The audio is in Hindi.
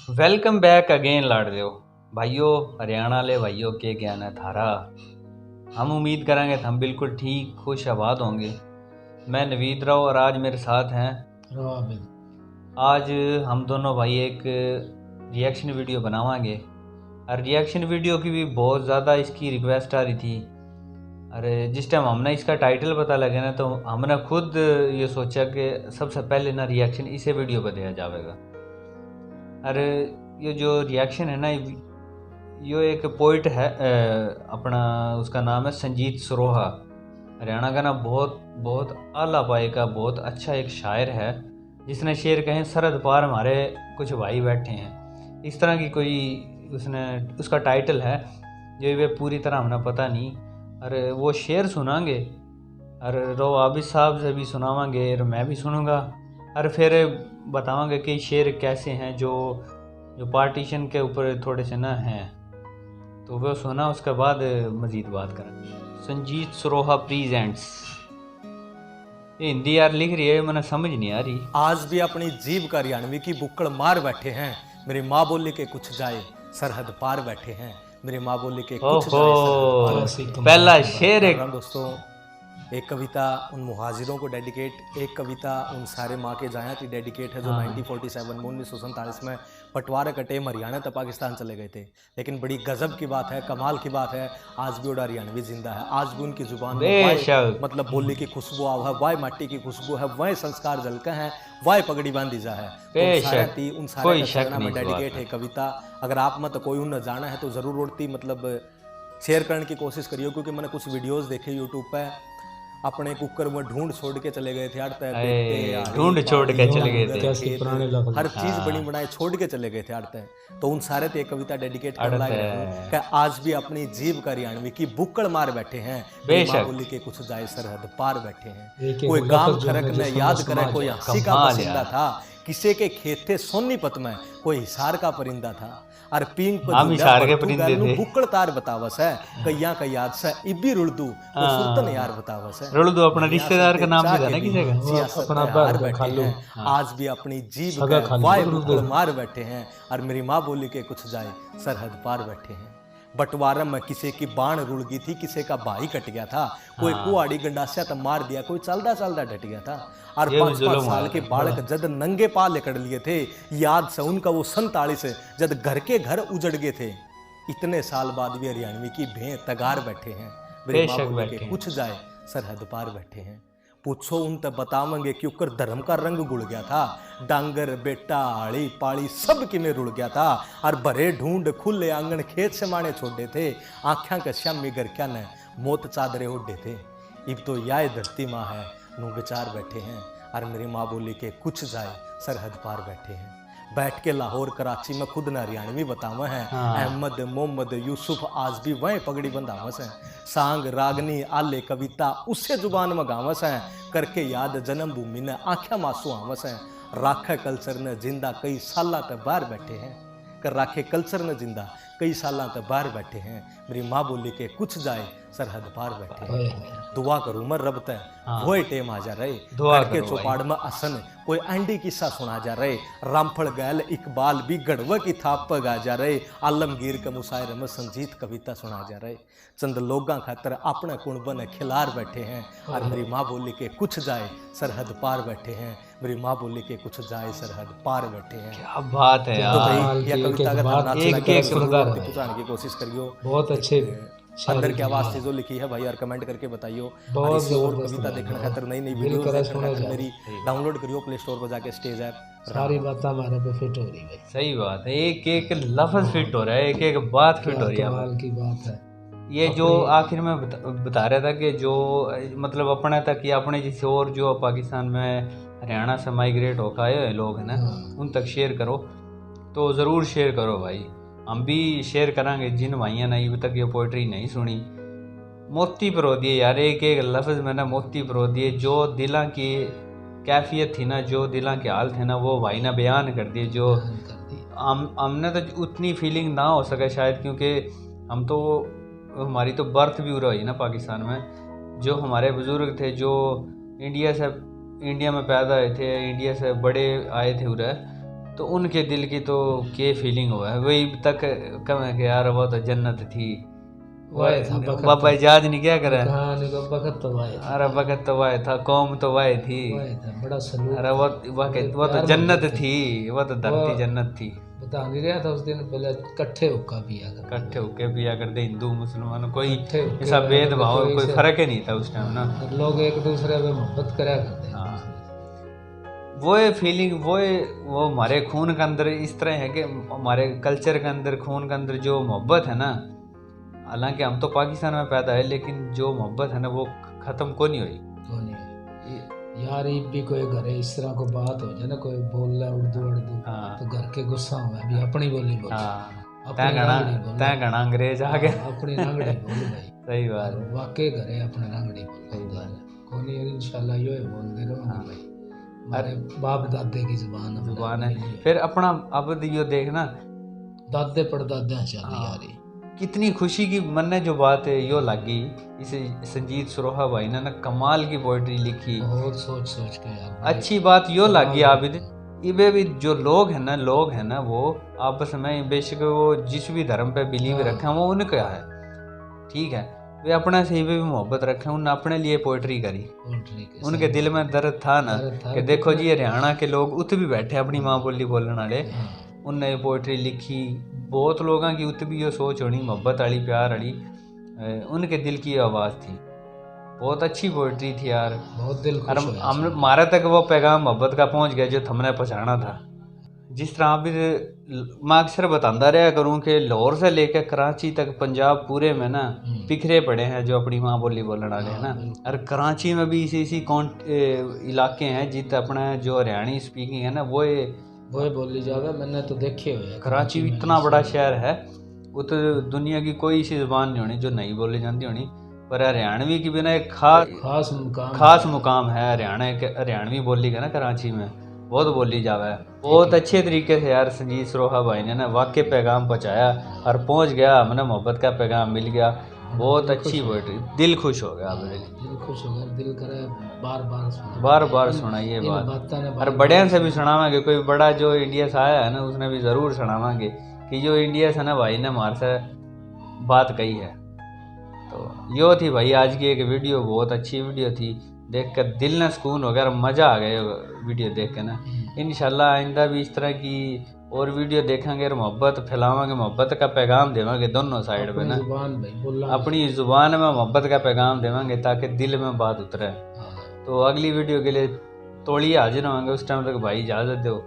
वेलकम बैक अगेन लाडलियो भाइयों, हरियाणा ले भाइयों के ज्ञान है थारा। हम उम्मीद करेंगे हम बिल्कुल ठीक खुश आबाद होंगे। मैं नवीद राव और आज मेरे साथ हैं राबिल। आज हम दोनों भाई एक रिएक्शन वीडियो बनावांगे और रिएक्शन वीडियो की भी बहुत ज़्यादा इसकी रिक्वेस्ट आ रही थी। अरे जिस टाइम हमने इसका टाइटल पता लगे ना तो हमने खुद ये सोचा कि सबसे पहले ना रिएक्शन इसे वीडियो पर दिया जाएगा। अरे ये जो रिएक्शन है ना ये एक पोइट है अपना उसका नाम है संजीत सरोहा। हरियाणा का ना बहुत बहुत आला पाए का बहुत अच्छा एक शायर है जिसने शेर कहें सरहद पार हमारे कुछ भाई बैठे हैं, इस तरह की कोई उसने उसका टाइटल है जो वे पूरी तरह हमें पता नहीं। अरे वो शेर सुनाएंगे अरे रो आबिद साहब से भी सुनावांगे और मैं भी सुनूंगा और फिर बतावांगे कि शेर कैसे हैं जो जो पार्टीशन के ऊपर थोड़े से ना हैं, तो वो सुना उसके बाद मज़ीद बात करेंगे। संजीत सरोहा प्रेजेंट्स। ये हिंदी यार लिख रही है, मैंने समझ नहीं आ रही। आज भी अपनी जीव का हरियाणवी की बुक्कड़ मार बैठे हैं, मेरी माँ बोली के कुछ जाए सरहद पार बैठे हैं, मेरी माँ बोली के कुछ जाए सरहद पार बैठे हैं। पहला शेर एक दोस्तों, एक कविता उन मुहाजिरों को डेडिकेट, एक कविता उन सारे माँ के जाया की डेडिकेट है जो 1947 में पटवारा कटे हरियाणा तक पाकिस्तान चले गए थे। लेकिन बड़ी गजब की बात है, कमाल की बात है, आज भी उड़ा हरियाणवी जिंदा है। आज भी उनकी जुबान में मतलब बोली की खुशबू आव है, वाय माटी की खुशबू है, वह संस्कार झलके हैं, वाय पगड़ी बांधी जा है। उन सारे में डेडिकेट है कविता। अगर आप मत कोई उन जाना है तो जरूर उड़ती मतलब शेयर करने की कोशिश करियो, क्योंकि मैंने कुछ वीडियोस देखे यूट्यूब पे अपने कुकर में ढूंढ छोड़ के चले गए थे, ढूंढ छोड़ के चले गए थे, हर चीज बनी बनाए छोड़ के चले गए थे आड़ते। तो उन सारे ते कविता डेडिकेट कर लाए आज भी अपनी जीव का हरियाणवी की बुक्कड़ मार बैठे हैं, बोली के कुछ जाए सरहद पार बैठे हैं। कोई गांव खरक ने याद करे, कोई हंसी का बसिंदा था, किसी के खेत थे सोनीपत में, कोई हिसार का परिंदा था। और पिंग बुक्कड़ तार बतावस है कैया का याद से इब्बी रुलदू वो सुल्तान यार बतावस है। रुलदू अपना रिश्तेदार का नाम भी था ना किसी का, अपना बैठे हैं आज भी अपनी जीव का वाय बुक्कड़ मार बैठे हैं, और मेरी माँ बोली के कुछ जाए सरहद पार बैठे हैं। बंटवारा में किसी की बाण रुड़ गई थी, किसी का भाई कट गया था, कोई कुआड़ी गंडासिया तो मार दिया, कोई चलदा चलदा डट गया था। और 5-5 साल के बालक जद नंगे पाल लेकर लिए थे, याद से उनका वो 47 जद घर के घर उजड़ गए थे। इतने साल बाद भी हरियाणवी की भें तगार बैठे हैं, के कुछ जाए सरहद पार बैठे हैं। पूछो उन तक बतावेंगे कि उकर धर्म का रंग गुड़ गया था, डांगर बेटा आड़ी पाड़ी सब कि में रुड़ गया था। और भरे ढूंढ खुले आंगन खेत से माने छोड़े थे, आख्या के श्यामी घर क्या ने मोत चादरे ओढ़े थे। इब तो याय धरती माँ है नू विचार बैठे हैं, और मेरी माँ बोली के कुछ जाए सरहद पार बैठे हैं। बैठ के लाहौर कराची में खुद न हरियाणवी बतावे हैं, अहमद मोहम्मद यूसुफ आज भी वह पगड़ी बंधावस हैं। सांग रागनी आले कविता उससे जुबान में गावस हैं, करके याद जन्मभूमि ने आख्या मासू आवस हैं। राखे कल्चर ने जिंदा कई साल तक बाहर बैठे हैं, कर राखे कल्चर ने जिंदा कई साल तक बाहर बैठे हैं, मेरी माँ बोली के कुछ जाए सरहद पार बैठे हैं। दुआ करूँ मैं रब तय वो टेम आ जा रहे, घर के चौपाड़ में असन कोई एंडी किस्सा सुना जा रहे, रामफल गैल इकबाल भी गढ़वा की थाप पर गा जा रहे, आलमगीर के मुशायरे में संजीत कविता सुना जा रहे। चंद लोगां खातर अपने कुणबन खिलार बैठे हैं, और मेरी माँ बोली के कुछ जाए सरहद पार बैठे हैं, मेरी माँ बोली के कुछ जाए सरहद पार बैठे हैं। क्या बात है यार, तो भाई यह कविता अगर बुझाने की कोशिश करियो, बहुत अच्छे अंदर की आवाज जो लिखी है भाई यार कमेंट करके बताइयो। और कविता देखने खातर नई नई वीडियो मेरी डाउनलोड करियो प्ले स्टोर पर जाके स्टेज ऐप, सारी बातें हमारे पे फिट हो रही है। सही बात है, एक एक लफ्ज फिट हो रहा है, एक एक बात फिट हो रही है। कमाल की बात है। ये जो आखिर में बता रहा था कि जो मतलब अपने तक या अपने जैसे और जो पाकिस्तान में हरियाणा से माइग्रेट होकर आए हुए लोग हैं ना, उन तक शेयर करो, तो ज़रूर शेयर करो भाई। हम भी शेयर करेंगे जिन भाइयों ने अभी तक ये पोइट्री नहीं सुनी। मोती परो दिए यार, एक एक लफ्ज़ में ना मोती परो दिए, जो दिलों की कैफियत थी ना, जो दिलों के हाल थे ना, वो भाई ने बयान कर दिए। जो हमने तो उतनी फीलिंग ना हो सके शायद, क्योंकि हम तो हमारी तो बर्थ भी हो रही ना पाकिस्तान में। जो हमारे बुज़ुर्ग थे जो इंडिया में पैदा हुए थे, इंडिया से बड़े आए थे उधर, तो उनके दिल की तो क्या फीलिंग हुआ है, वही तक कहें कि यार वो तो जन्नत थी, वाह था बखत बाबा इजाज नहीं क्या करे, कहानी का बखत तो वाह था, अरे वक्त तो वाह था, कौम तो वाह थी, वाह था बड़ा सलूक अरे वो तो प्यार जन्नत मोहब्बत थी, वो तो धरती जन्नत थी। बता नहीं रहा था उस दिन पहले इकट्ठे होकर पिया कर, इकट्ठे होके पिया करते हिंदू मुसलमान, कोई इकट्ठे होके ऐसा भेदभाव कोई कोई से- फर्क ही नहीं था उस टाइम ना। और लोग एक दूसरे पे मोहब्बत करा करते हैं। हाँ। वो फीलिंग वो हमारे खून के अंदर इस तरह है कि हमारे कल्चर के अंदर खून के अंदर जो मोहब्बत है ना, हालांकि हम तो पाकिस्तान में पैदा है लेकिन जो मोहब्बत है ना वो ख़त्म को नहीं हुई। तो नहीं यार, ये भी कोई घरे इस तरह को बात हो जाए ना, कोई बोल रहा है उर्दू हाँ तो घर के गुस्सा हुआ अभी अपनी बोली बोल, हाँ, अपनी नांगड़ी बोल, तै घना अंग्रेज आ गया। अपनी नांगड़ी बोल भाई। सही बात है। वाकई घरे अपने नांगड़ी बोल, सही बात है। कोनी इंशाल्लाह यो ही बोलते रहोगे हाँ। भाई, हमारे बाप दादे की जुबान अपने जुबान है। बोली फिर अपना अब यो देखना दादे पड़दादे चल हाँ। यारी कितनी खुशी की मन ने जो बात है यो लगी, इसे संजीत सरोहा भाई ने ना कमाल की पोइट्री लिखी, बहुत सोच सोच के यार बड़ी- अच्छी बात यो लगी आबिद। इबे भी जो लोग हैं ना वो आपस में बेशक वो जिस भी धर्म पे बिलीव हाँ। रखे हैं वो उनका है, ठीक है, वे अपने से भी मोहब्बत रखे, उन्होंने अपने लिए पोइट्री करी, पोल्ट्री के उनके दिल में दर्द था ना दर्द था कि देखो जी हरियाणा के लोग उत भी बैठे अपनी माँ बोली बोलने वाले, हाँ। उनने ये पोइट्री लिखी, बहुत लोगों की उत भी ये सोच होनी मोहब्बत वाली प्यार वाली, उनके दिल की आवाज़ थी, बहुत अच्छी पोइट्री थी यार। बहुत दिल और खुश हुआ हम हमारे तक वो पैगाम मोहब्बत का पहुंच गया जो हमने पहुंचाना था। जिस तरह भी मैं अक्सर बताता रहा करूं कि लाहौर से लेकर कराची तक पंजाब पूरे में ना बिखरे पड़े हैं जो अपनी माँ बोली बोलने वाले हैं ना, और कराची में भी इसी इलाके हैं जित अपना जो हरियाणी स्पीकिंग है ना वो बोली जावे, मैंने तो देखे हुए हैं। कराची इतना बड़ा शहर है, वो तो दुनिया की कोई ऐसी जुबान नहीं होनी जो नहीं बोली जाती होनी, पर हरियाणवी की बिना एक खास मुकाम है हरियाणवी बोली का ना कराची में बहुत बोली जावा है। बहुत अच्छे तरीके से यार संजीत सरोहा भाई ने ना वाकई पैगाम पहुँचाया और पहुँच गया, हमने मोहब्बत का पैगाम मिल गया, बहुत अच्छी पोइट्री, दिल खुश हो गया, दिल खुश हो गया, दिल करे बार बार सुना ये बात, और बड़े से भी सुनावांगे, कोई बड़ा जो इंडिया से आया है ना उसने भी ज़रूर सुनावांगे कि जो इंडिया से ना भाई ने हमारे से बात कही है। तो यो थी भाई आज की एक वीडियो, बहुत अच्छी वीडियो थी, देख कर दिल ने सुकून हो गया, मज़ा आ गया वीडियो देख के ना। इंशाल्लाह आइंदा भी इस तरह की और वीडियो देखेंगे और मोहब्बत फैलावांगे, मोहब्बत का पैगाम देवांगे दोनों साइड पे ना, अपनी ज़ुबान में मोहब्बत का पैगाम देवांगे ताकि दिल में बात उतरे। तो अगली वीडियो के लिए तोड़िए हाजिर होंगे, उस टाइम तक भाई इजाज़त दो।